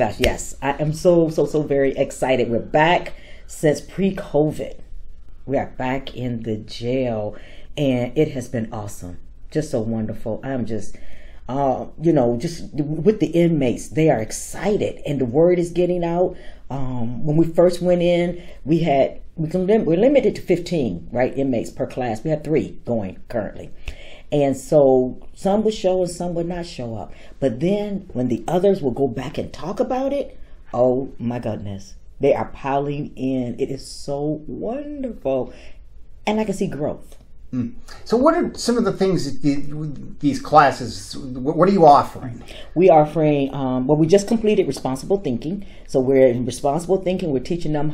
Gosh, yes, I am so very excited. We're back since pre-COVID. We are back in the jail, and it has been awesome, just so wonderful. I'm just, just with the inmates, they are excited, and the word is getting out. When we first went in, we're limited to 15, right, inmates per class. We have 3 going currently. And so some would show and some would not show up. But then when the others will go back and talk about it, oh my goodness, they are piling in. It is so wonderful. And I can see growth. So what are some of the things that these classes, what are you offering? We are offering, we just completed responsible thinking. So we're in responsible thinking. We're teaching them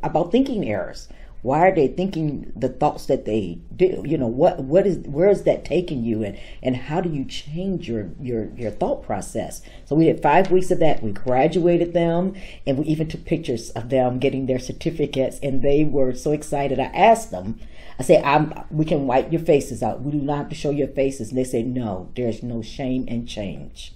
about thinking errors. Why are they thinking the thoughts that they do? Where is that taking you, and how do you change your thought process? So we had 5 weeks of that. We graduated them, and we even took pictures of them getting their certificates, and they were so excited. I asked them, I said, we can wipe your faces out. We do not have to show your faces. And they said, no, there's no shame in change.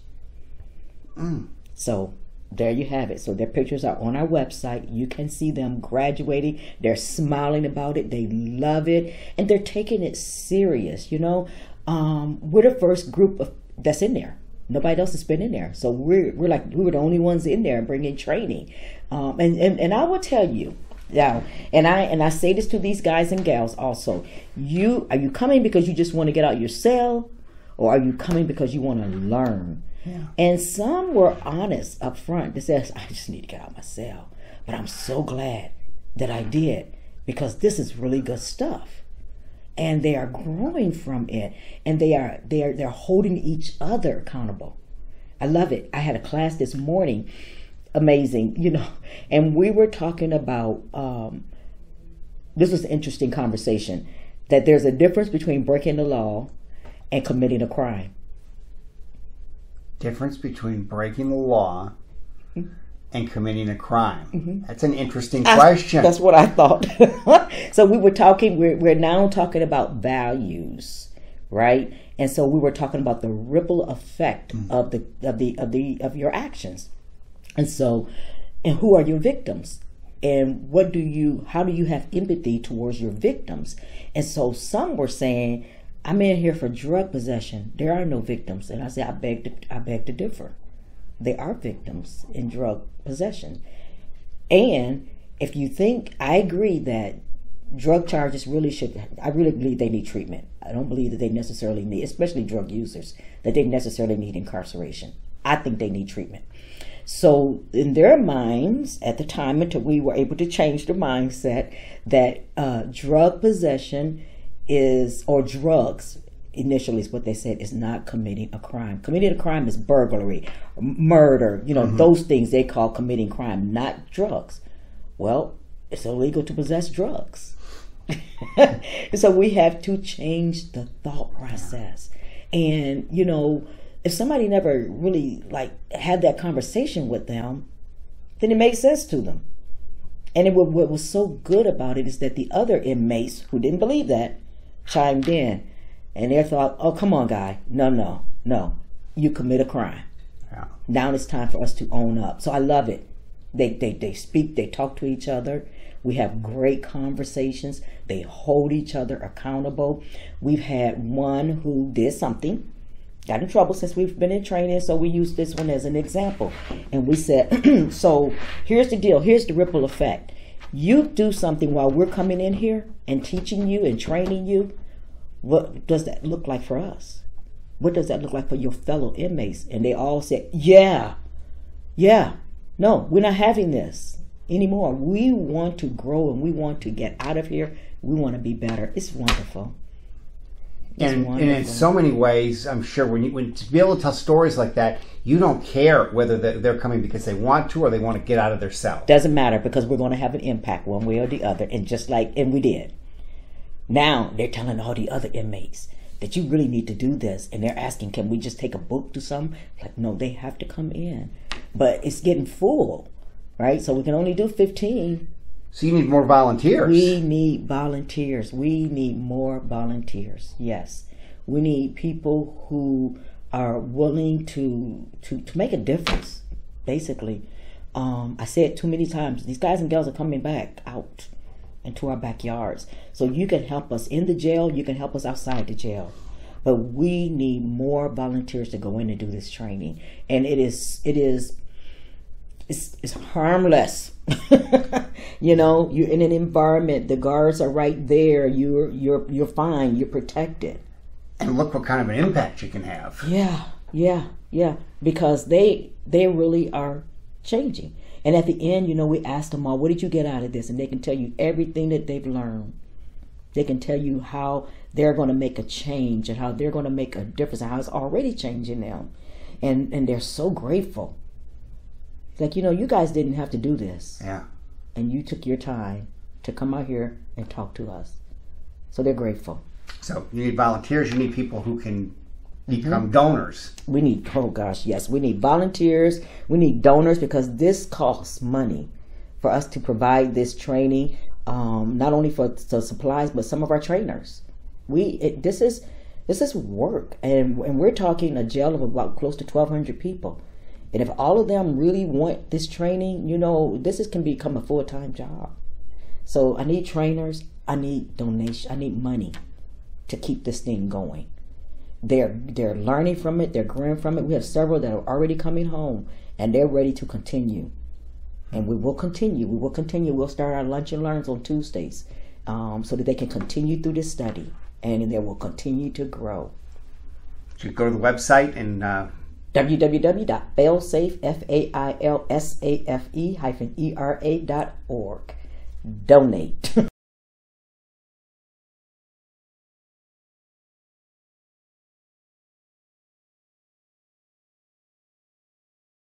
So there you have it. So their pictures are on our website. You can see them graduating. They're smiling about it. They love it. And they're taking it serious. We're the first group that's in there. Nobody else has been in there. So we were the only ones in there bringing training. And I will tell you now, and I say this to these guys and gals also, are you coming because you just want to get out your cell, or are you coming because you want to learn? Yeah. And some were honest up front. They said, I just need to get out of my cell. But I'm so glad that I did, because this is really good stuff. And they are growing from it. And they're holding each other accountable. I love it. I had a class this morning, amazing, and we were talking about, this was an interesting conversation, that there's a difference between breaking the law and committing a crime. Difference between breaking the law and committing a crime. That's an interesting question. That's what I thought. So we were talking, we're now talking about values, right? And so we were talking about the ripple effect of your actions. And so, and who are your victims? And how do you have empathy towards your victims? And so some were saying, I'm in here for drug possession. There are no victims. And I said, I beg to differ. They are victims in drug possession. And if you think, I agree that drug charges I really believe they need treatment. I don't believe that they necessarily need, especially drug users, that they necessarily need incarceration. I think they need treatment. So in their minds at the time, until we were able to change the mindset, that drug possession or drugs initially is what they said, is not committing a crime. Committing a crime is burglary, murder, those things they call committing crime, not drugs. Well, it's illegal to possess drugs. So we have to change the thought process. And, if somebody never really had that conversation with them, then it makes sense to them. And what was so good about it is that the other inmates who didn't believe that chimed in, and they thought, oh, come on, guy. No. You commit a crime. Yeah. Now it's time for us to own up. So I love it. They speak, they talk to each other. We have great conversations. They hold each other accountable. We've had one who did something, got in trouble since we've been in training, so we used this one as an example. And we said, so here's the deal. Here's the ripple effect. You do something while we're coming in here and teaching you and training you. What does that look like for us? What does that look like for your fellow inmates? And they all said, yeah, no, we're not having this anymore. We want to grow and we want to get out of here. We want to be better. It's wonderful. And in so many ways, I'm sure when to be able to tell stories like that, you don't care whether they're coming because they want to or they want to get out of their cell. Doesn't matter, because we're going to have an impact one way or the other. And and we did. Now they're telling all the other inmates that you really need to do this. And they're asking, can we just take a book to some? Like, no, they have to come in. But it's getting full, right? So we can only do 15. So you need more volunteers. We need volunteers. We need more volunteers. Yes. We need people who are willing to make a difference basically. I say it too many times. These guys and girls are coming back out into our backyards. So you can help us in the jail. You can help us outside the jail. But we need more volunteers to go in and do this training. And it's harmless. You know, you're in an environment. The guards are right there. You're fine. You're protected. And look what kind of an impact you can have. Yeah. Because they really are changing. And at the end, you know, we asked them all, what did you get out of this? And they can tell you everything that they've learned. They can tell you how they're going to make a change and how they're going to make a difference and how it's already changing them. And they're so grateful. Like, you know, you guys didn't have to do this. Yeah. And you took your time to come out here and talk to us. So they're grateful. So you need volunteers. You need people who can become donors. We need, oh gosh, yes. We need volunteers. We need donors because this costs money for us to provide this training. Not only for the supplies, but some of our trainers. This is work. And we're talking a jail of about close to 1,200 people. And if all of them really want this training, you know, can become a full-time job. So I need trainers. I need donation. I need money to keep this thing going. They're learning from it. They're growing from it. We have several that are already coming home, and they're ready to continue. And we will continue. We'll start our lunch and learns on Tuesdays so that they can continue through this study, and they will continue to grow. So you go to the website and www.failsafe-ERA.org. Donate.